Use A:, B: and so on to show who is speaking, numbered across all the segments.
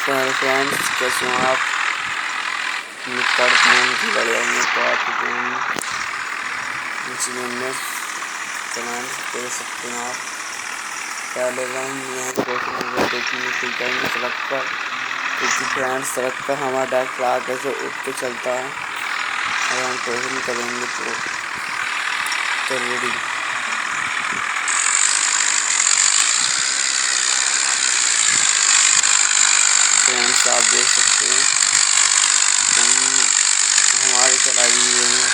A: तो मेरे फ्रेंड्स कैसे हो आप? उम्मीद करते हैं कि बढ़िया होंगे। तो आप गेम में कमेंट दे सकते हैं आप। पहले हम यहाँ सोशल मीडिया देखेंगे फिर जाएंगे सड़क पर, क्योंकि फ्रेंड्स सड़क पर हमारा डायरेक्ट आगे से उठ के चलता है और हम टोकन करेंगे तो रेडी। फ्रेंड्स आप देख सकते हैं हम हमारे चलाई हुए हैं।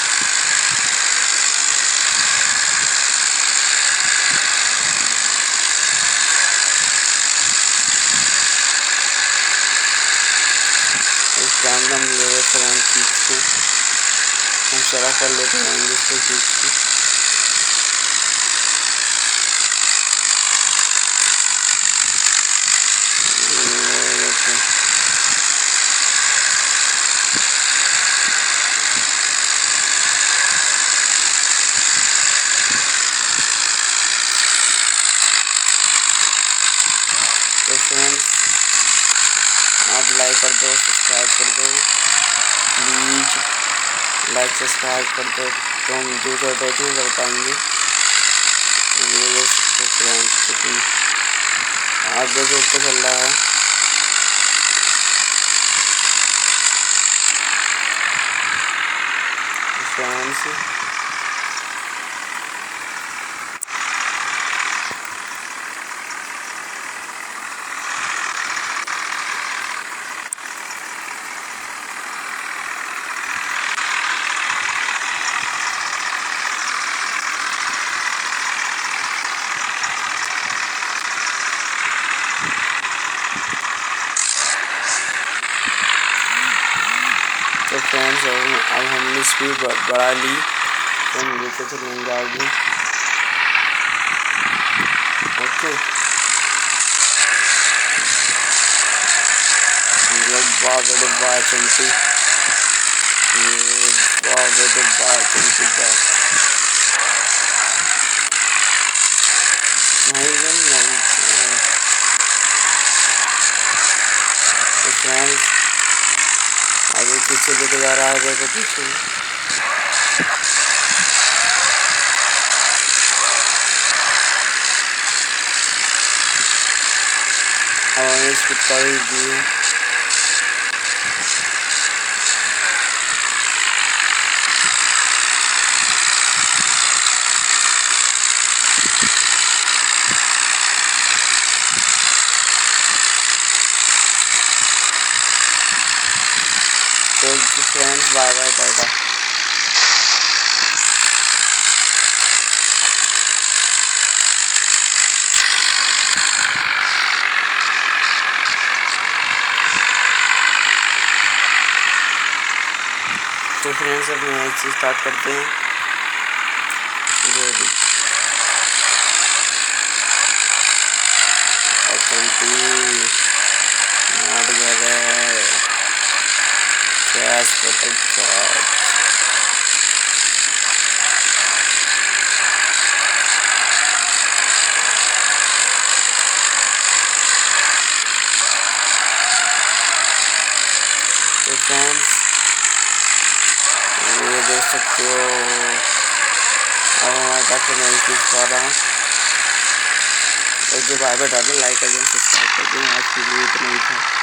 A: इस कैमरा में ले फ्रेंड खींच के हम सड़क पर लेकर आएंगे इसको खींच के। तो फ्रेंड्स आप लाइक कर दो, सब्सक्राइब कर दो प्लीज़। लाइक सब्सक्राइब कर दो तो हम दूसरा टोकन कर पाएंगे। ये देख सकते हो फ्रेंड्स कितनी आप देखो ऊपर चल रहा है। फ्रेंड्स तो फ्रेंड्स अब हमने स्पीड बढ़ा ली तो हम लेते चलेंगे आगे। ओके डब्बा चमची डब्बा चमची का नहीं। तो फ्रेंड्स आगे पीछे लेके जा रहा है, देखो पीछे। अब हमें इसको कर ही दिए। तो फ्रेंड्स बाय बाय टाटा। तो फ्रेंड्स अब नया चीज़ स्टार्ट करते हैं। रेडी कैश तो फ्रेंड्स ये देख सकते हो अब हमारे पास नहीं खींच पा रहा हूँ। और जो बार बार डालो लाइक कर दें, सब्सक्राइब कर दें। आज के लिए इतना ही था।